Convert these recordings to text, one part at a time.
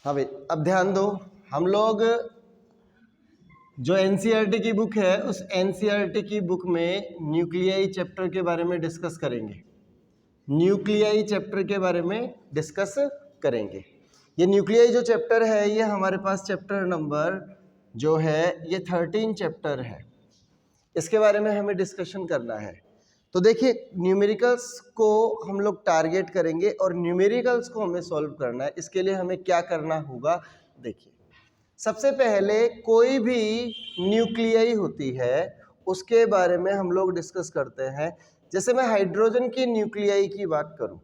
हाँ भाई, अब ध्यान दो। हम लोग जो एनसीईआरटी की बुक है उस एनसीईआरटी की बुक में न्यूक्लियाई चैप्टर के बारे में डिस्कस करेंगे। न्यूक्लियाई चैप्टर के बारे में डिस्कस करेंगे। ये न्यूक्लियाई जो चैप्टर है ये हमारे पास चैप्टर नंबर जो है ये 13 चैप्टर है। इसके बारे में हमें डिस्कशन करना है। तो देखिए, न्यूमेरिकल्स को हम लोग टारगेट करेंगे और न्यूमेरिकल्स को हमें सॉल्व करना है। इसके लिए हमें क्या करना होगा, देखिए सबसे पहले कोई भी न्यूक्लियाई होती है उसके बारे में हम लोग डिस्कस करते हैं। जैसे मैं हाइड्रोजन की न्यूक्लियाई की बात करूं,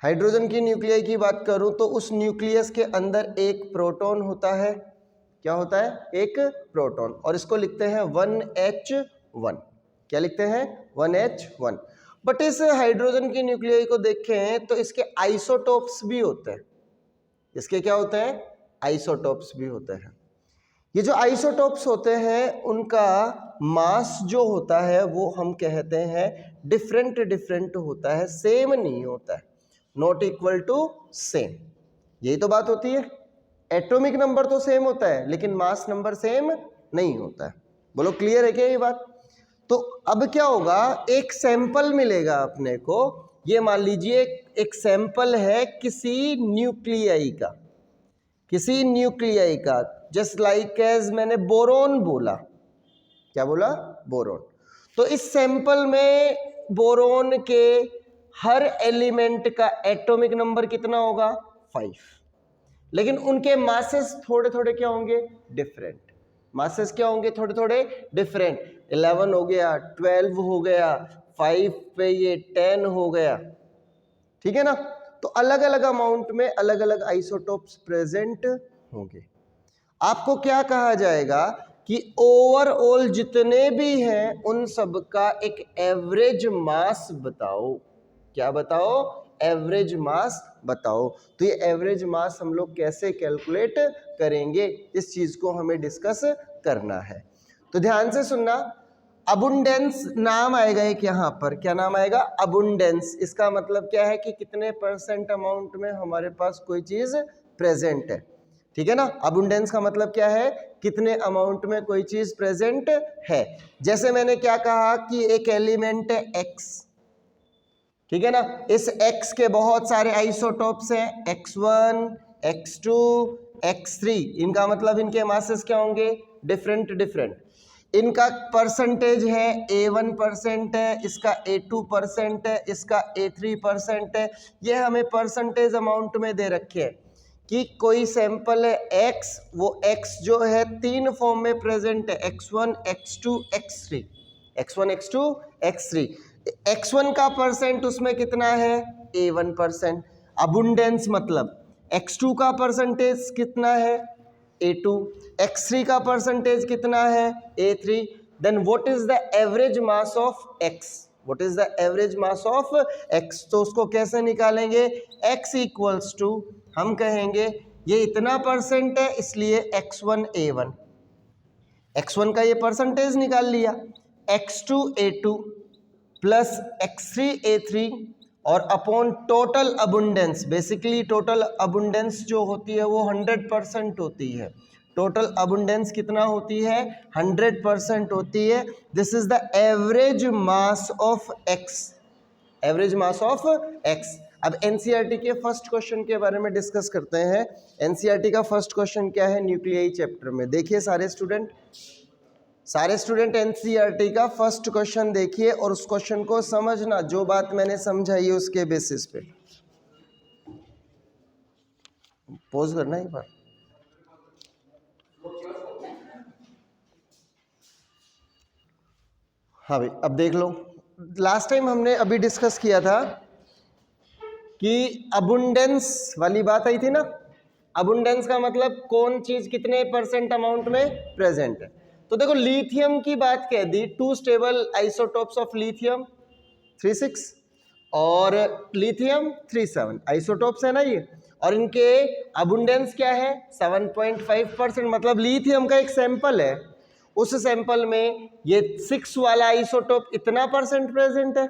हाइड्रोजन की न्यूक्लियाई की बात करूं तो उस न्यूक्लियस के अंदर एक प्रोटॉन होता है। क्या होता है? एक प्रोटॉन, और इसको लिखते हैं 1H1। क्या लिखते हैं? 1H1। बट इस हाइड्रोजन की न्यूक्लियाई को देखें तो इसके आइसोटोप्स भी होते हैं। इसके क्या होते हैं? आइसोटोप्स भी होते हैं। ये जो आइसोटोप्स होते हैं उनका मास जो होता है वो हम कहते हैं डिफरेंट डिफरेंट होता है, सेम नहीं होता है, नॉट इक्वल टू सेम। यही तो बात होती है। एटॉमिक नंबर तो सेम होता है लेकिन मास नंबर सेम नहीं होता है। बोलो क्लियर है क्या ये बात? तो अब क्या होगा, एक सैंपल मिलेगा अपने को। ये मान लीजिए एक सैंपल है किसी न्यूक्लियाई का, किसी न्यूक्लियाई का, जस्ट लाइक एज मैंने बोरोन बोला। क्या बोला? बोरोन। तो इस सैंपल में बोरोन के हर एलिमेंट का एटॉमिक नंबर कितना होगा? 5। लेकिन उनके मासेस थोड़े थोड़े क्या होंगे? डिफरेंट। मासेस क्या होंगे? थोड़े थोड़े डिफरेंट। 11 हो गया, 12 हो गया, 5 पे ये 10 हो गया। ठीक है ना? तो अलग अलग अमाउंट में अलग अलग आइसोटोप्स प्रेजेंट होंगे। आपको क्या कहा जाएगा कि ओवरऑल जितने भी हैं उन सब का एक एवरेज मास बताओ। क्या बताओ? एवरेज मास बताओ। तो ये एवरेज मास हम लोग कैसे कैलकुलेट करेंगे, इस चीज को हमें डिस्कस करना है। तो ध्यान से सुनना। अबुंडेंस नाम आएगा एक यहाँ पर। क्या नाम आएगा? अबुंडेंस। इसका मतलब क्या है कि कितने परसेंट अमाउंट में हमारे पास कोई चीज प्रेजेंट है। ठीक है ना? अबुंडेंस का मतलब क्या है? कितने अमाउंट में कोई चीज प्रेजेंट है। जैसे मैंने क्या कहा कि एक एलिमेंट है X। ठीक है ना? इस X के बहुत सारे आइसोटोप्स हैं, X1, X2, X3। इनका मतलब इनके मासेस क्या होंगे? Different different. इनका परसेंटेज है A1% है, इसका A2% है, इसका A3% है। ये हमें परसेंटेज अमाउंट में दे रखे हैं कि कोई सैंपल है X, वो X जो है 3 फॉर्म में प्रेजेंट है, X1, X2, X3। X1, X2, X3। X1 का परसेंट उसमें कितना है? A1%। अबुंडेंस मतलब X2 का परसेंटेज कितना है? A2। X3 का परसेंटेज कितना है? A3। Then what is the average mass of X? What is the average mass of X? तो उसको कैसे निकालेंगे? X इक्वल्स टू, हम कहेंगे ये इतना परसेंट है इसलिए X1 A1। X1 का ये परसेंटेज निकाल लिया, X2 A2 plus X3 A3 और अपॉन टोटल अबुंडेंस। बेसिकली टोटल अबुंडेंस जो होती है वो 100% होती है। टोटल अबुंडेंस कितना होती है? 100% होती है। This is the average mass of X। Average mass of X। अब एनसीईआरटी के फर्स्ट क्वेश्चन के बारे में डिस्कस करते हैं। एनसीईआरटी का फर्स्ट क्वेश्चन क्या है न्यूक्लियाई चैप्टर में? देखिए सारे स्टूडेंट एनसीईआरटी का फर्स्ट क्वेश्चन देखिए और उस क्वेश्चन को समझना, जो बात मैंने समझाई उसके बेसिस पे। पॉज करना एक बार। हाँ भाई, अब देख लो। लास्ट टाइम हमने अभी डिस्कस किया था कि अबुंडेंस वाली बात आई थी ना। अबुंडेंस का मतलब कौन चीज कितने परसेंट अमाउंट में प्रेजेंट है। तो देखो, लिथियम की बात कह दी, 2 स्टेबल आइसोटोप्स ऑफ लिथियम 3,6 और लिथियम 3,7 आइसोटोप्स है ना ये, और इनके अबुंडेंस क्या है? 7.5%। मतलब लिथियम का एक सैंपल है, उस सैंपल में ये 6 वाला आइसोटोप इतना परसेंट प्रेजेंट है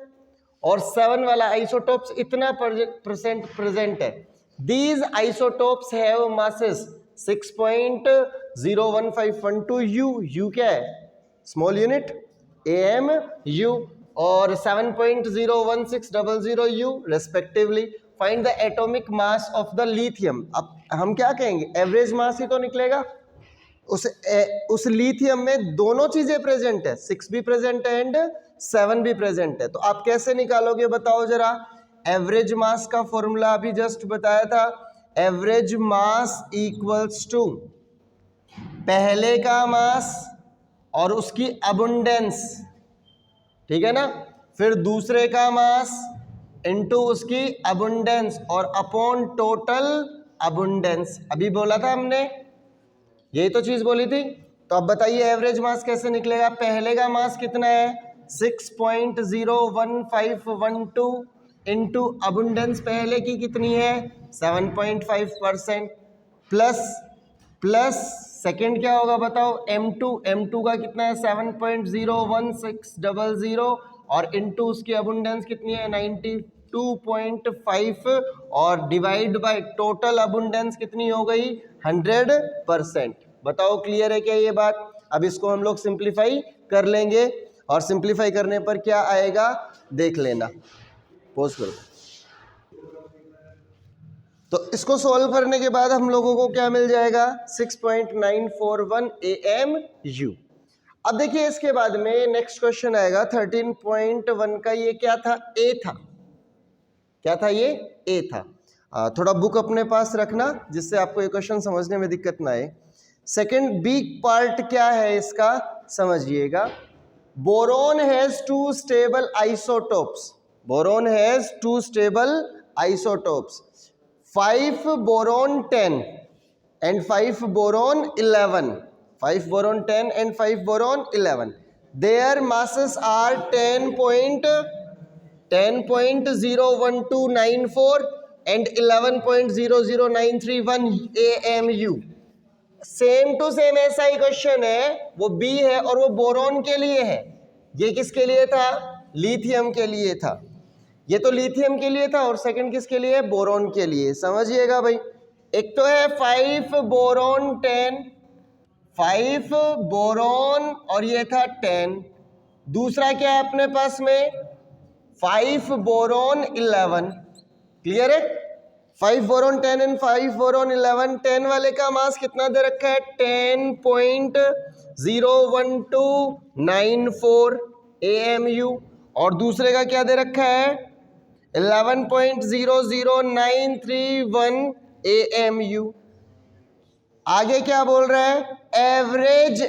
और 7 वाला आइसोटोप्स इतना परसेंट प्रेजेंट है। These isotopes have masses 6.01512 U क्या है? स्मॉल यूनिट AMU और 7.01600 U respectively. Find the atomic mass of the lithium. अब हम क्या कहेंगे? एवरेज मास ही तो निकलेगा. उस लिथियम में दोनों चीजें प्रेजेंट है, 6 भी प्रेजेंट है एंड 7 भी प्रेजेंट है. तो आप कैसे निकालोगे बताओ जरा? एवरेज मास का फॉर्मूला अभी जस्ट बताया था. एवरेज मास इक्वल्स टू पहले का मास और उसकी अबुंडेंस, ठीक है ना, फिर दूसरे का मास इनटू उसकी अबुंडेंस और अपॉन टोटल अबुंडेंस. अभी बोला था हमने, यही तो चीज बोली थी. तो अब बताइए एवरेज मास कैसे निकलेगा? पहले का मास कितना है? 6.01512 इंटू अबुंडेंस पहले की कितनी है? 7.5% प्लस सेकेंड क्या होगा बताओ? M2 का कितना है? 7.01600 और इंटू उसकी अबुंडेंस कितनी है? 92.5 और डिवाइड बाय टोटल अबुंडेंस कितनी हो गई? 100%. बताओ क्लियर है क्या ये बात? अब इसको हम लोग सिंप्लीफाई कर लेंगे और सिंप्लीफाई करने पर क्या आएगा देख लेना. पोज करो. तो इसको सॉल्व करने के बाद हम लोगों को क्या मिल जाएगा? 6.941 AMU. अब देखिए इसके बाद में नेक्स्ट क्वेश्चन आएगा 13.1 का. ये क्या था? ए था. क्या था ये? ए था. थोड़ा बुक अपने पास रखना जिससे आपको ये क्वेश्चन समझने में दिक्कत ना आए. सेकेंड बी पार्ट क्या है इसका समझिएगा. Boron has 2 stable isotopes. Boron has 2 stable isotopes, 5 boron 10 and 5 boron 11. 5 boron 10 and 5 boron 11. Their masses are 10.01294 and 11.00931 AMU. Same to same ऐसा ही क्वेश्चन है. वो बी है और वो बोरोन के लिए है. ये किसके लिए था? लिथियम के लिए था. ये तो लिथियम के लिए था और सेकंड किसके लिए? बोरोन के लिए. समझिएगा भाई. एक तो है 5 बोरोन 10, 5 बोरोन और ये था 10. दूसरा क्या है अपने पास में? 5 बोरोन 11. क्लियर है? 5 बोरोन 10 एंड 5 बोरोन 11. 10 वाले का मास कितना दे रखा है? 10.01294 AMU और दूसरे का क्या दे रखा है? 11.00931 AMU. आगे क्या बोल रहा है? Average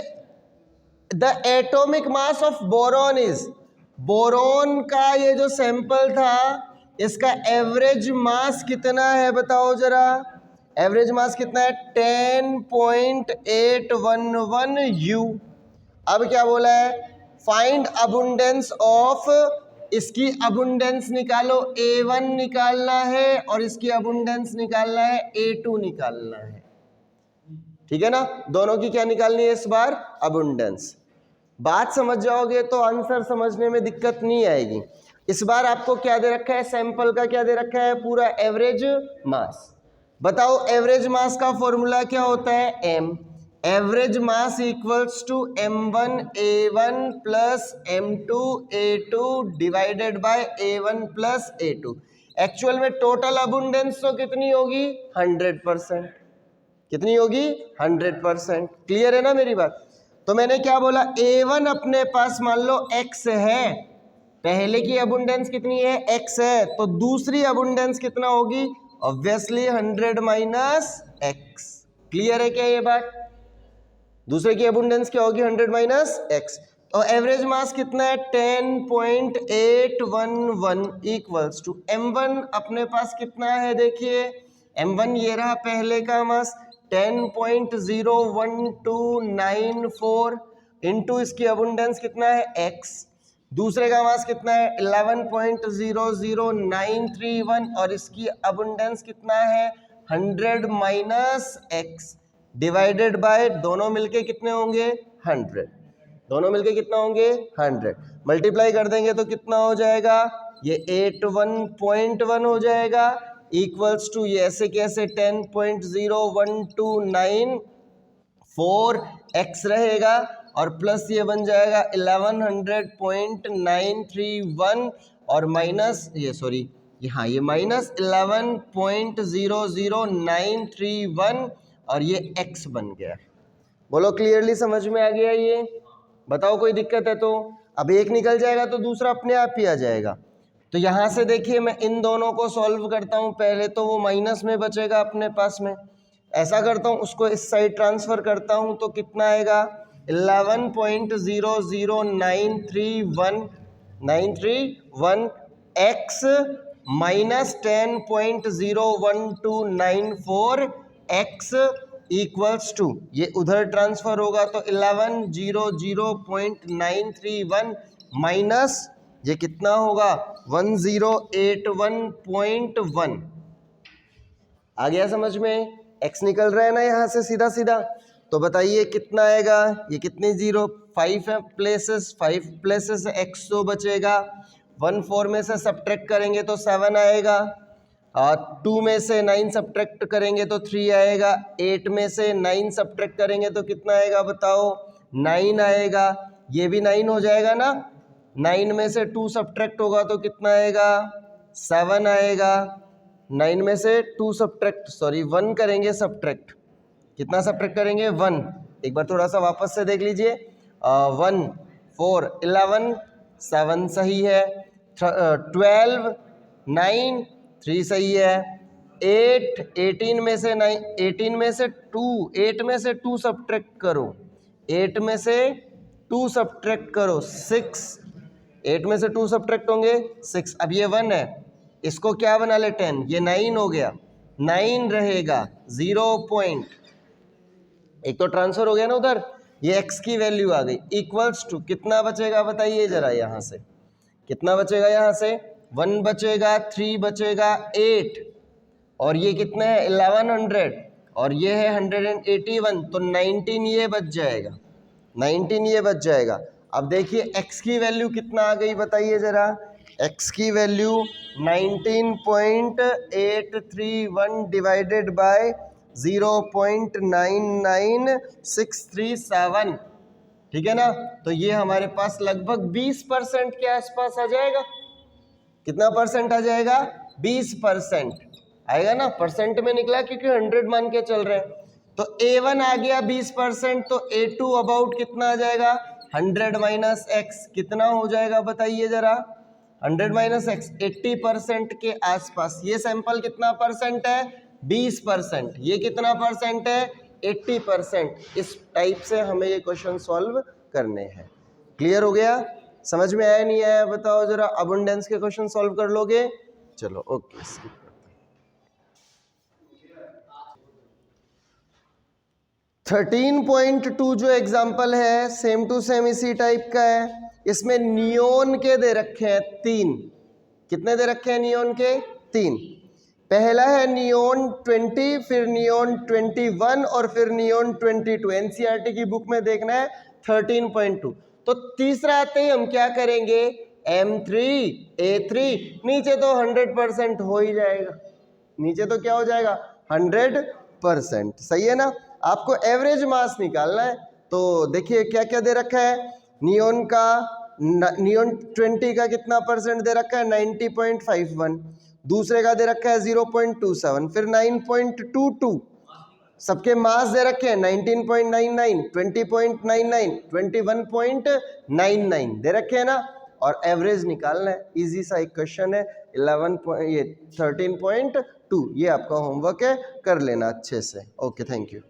the atomic mass of boron is. Boron का ये जो सैंपल था इसका एवरेज मास कितना है बताओ जरा? एवरेज मास कितना है? 10.811 U. अब क्या बोला है? Find abundance of. इसकी अबुंडेंस निकालो. A1 निकालना है और इसकी अबुंडेंस निकालना है, A2 निकालना है. ठीक है ना? दोनों की क्या निकालनी है इस बार? अबुंडेंस. बात समझ जाओगे तो आंसर समझने में दिक्कत नहीं आएगी. इस बार आपको क्या दे रखा है? सैंपल का क्या दे रखा है? पूरा एवरेज मास. बताओ एवरेज मास का फॉर्मूला क्या होता है? M. Average mass equals to M1 A1 plus M2 A2 divided by A1 plus A2. Actual में टोटल अबुंडेंस तो कितनी होगी? 100%. कितनी होगी? 100%. क्लियर है ना मेरी बात? तो मैंने क्या बोला? A1 अपने पास मान लो X है. पहले की अबुंडेंस कितनी है? X है. तो दूसरी अबुंडेंस कितना होगी? Obviously 100 minus X. क्लियर है क्या ये बात? दूसरे की अबुंडेंस क्या होगी? 100 माइनस X. तो एवरेज मास कितना है? 10.811 इक्वल्स टू M1 अपने पास कितना है? देखिए M1 ये रहा पहले का मास 10.01294 इंटू इसकी अबुंडेंस कितना है? X. दूसरे का मास कितना है? 11.00931 और इसकी अबुंडेंस कितना है? 100 माइनस X डिवाइडेड बाय दोनों मिलके कितने होंगे? 100. दोनों मिलके कितना होंगे? 100. मल्टीप्लाई कर देंगे तो कितना हो जाएगा? ये 81.1 हो जाएगा. इक्वल्स टू ये ऐसे कैसे 10.01294 x रहेगा और प्लस ये बन जाएगा 1100.931 और माइनस ये सॉरी यहाँ ये माइनस 11.00931 और ये x बन गया। बोलो क्लियरली समझ में आ गया ये? बताओ कोई दिक्कत है तो? अब एक निकल जाएगा तो दूसरा अपने आप ही आ जाएगा। तो यहाँ से देखिए मैं इन दोनों को सॉल्व करता हूँ। पहले तो वो माइनस में बचेगा अपने पास में, ऐसा करता हूँ उसको इस साइड ट्रांसफर करता हूँ तो कितना आएगा 11.00931 x minus 10.01294 x equals to ये उधर ट्रांसफर होगा तो 1100.931 माइनस ये कितना होगा 1081.1। आ गया समझ में? x निकल रहा है ना यहाँ से सीधा सीधा, तो बताइए कितना आएगा? ये कितनी जीरो 5 है प्लेसेस, 5 प्लेसेस x तो बचेगा। 1 4 में से सब्ट्रैक्ट करेंगे तो 7 आएगा, 2 में से 9 सब्ट्रैक्ट करेंगे तो 3 आएगा, 8 में से 9 सब्ट्रैक्ट करेंगे तो कितना आएगा बताओ? 9 आएगा। ये भी 9 हो जाएगा ना। 9 में से 2 सब्ट्रैक्ट होगा तो कितना आएगा? 7 आएगा। 9 में से 2 सब्ट्रैक्ट 1 करेंगे सब्ट्रैक्ट, कितना सब्ट्रैक्ट करेंगे? 1। एक बार थोड़ा सा वापस से देख लीजिए। 1 4 11 7 सही है, 12 9 3 सही है, 8 18 में से 9 18 में से 2 8 में से 2 सब्ट्रैक्ट करो, 8 में से 2 सब्ट्रैक्ट करो 6, 8 में से 2 सब्ट्रैक्ट होंगे 6। अब ये 1 है, इसको क्या बना ले 10, ये 9 हो गया, 9 रहेगा 0 पॉइंट, एक तो ट्रांसफर हो गया ना उधर, ये x की वैल्यू आ गई इक्वल्स टू कितना बचेगा बताइए जरा? यहाँ से कितना बचेगा? यहाँ से 1 बचेगा, 3 बचेगा 8 और ये कितने है 1100 और ये है 181 तो 19 ये बच जाएगा, 19 ये बच जाएगा। अब देखिए x की वैल्यू कितना आ गई बताइए जरा? x की वैल्यू 19.831 डिवाइडेड बाय 0.99637, ठीक है ना? तो ये हमारे पास लगभग 20% के आसपास आ जाएगा। कितना परसेंट आ जाएगा? 20% आएगा ना। परसेंट में निकला क्योंकि 100 मान के चल रहे हैं, तो A1 आ गया 20%, तो A2 अबाउट कितना आ जाएगा? 100 माइनस x कितना हो जाएगा बताइए जरा? 100 माइनस x 80% के आसपास। ये सैंपल कितना परसेंट है? 20%। ये कितना परसेंट है? 80%। इस टाइप से हमें ये क्वेश्चन सॉल्व करने हैं। क्लियर हो गया? समझ में आया नहीं आया बताओ जरा? अबंडेंस के क्वेश्चन सॉल्व कर लोगे? चलो ओके। 13.2 जो एग्जाम्पल है सेम टू सेम इसी टाइप का है। इसमें नियोन के दे रखे हैं 3। कितने दे रखे हैं नियोन के? 3। पहला है नियोन 20, फिर नियोन 21 और फिर नियोन 22। एनसीईआरटी की बुक में देखना है 13.2। तो तीसरा आते ही हम क्या करेंगे? M3 A3, नीचे तो 100% हो ही जाएगा, नीचे तो क्या हो जाएगा? 100%। सही है ना? आपको एवरेज मास निकालना है। तो देखिए क्या क्या दे रखा है नियोन का। नियोन 20 का कितना परसेंट दे रखा है? 90.51। दूसरे का दे रखा है 0.27, फिर 9.22। सबके मास दे रखे हैं 19.99, 20.99, 21.99 दे रखे हैं ना, और एवरेज निकालना है। इजी सा एक क्वेश्चन है। 13.2 ये आपका होमवर्क है, कर लेना अच्छे से। Okay, thank you.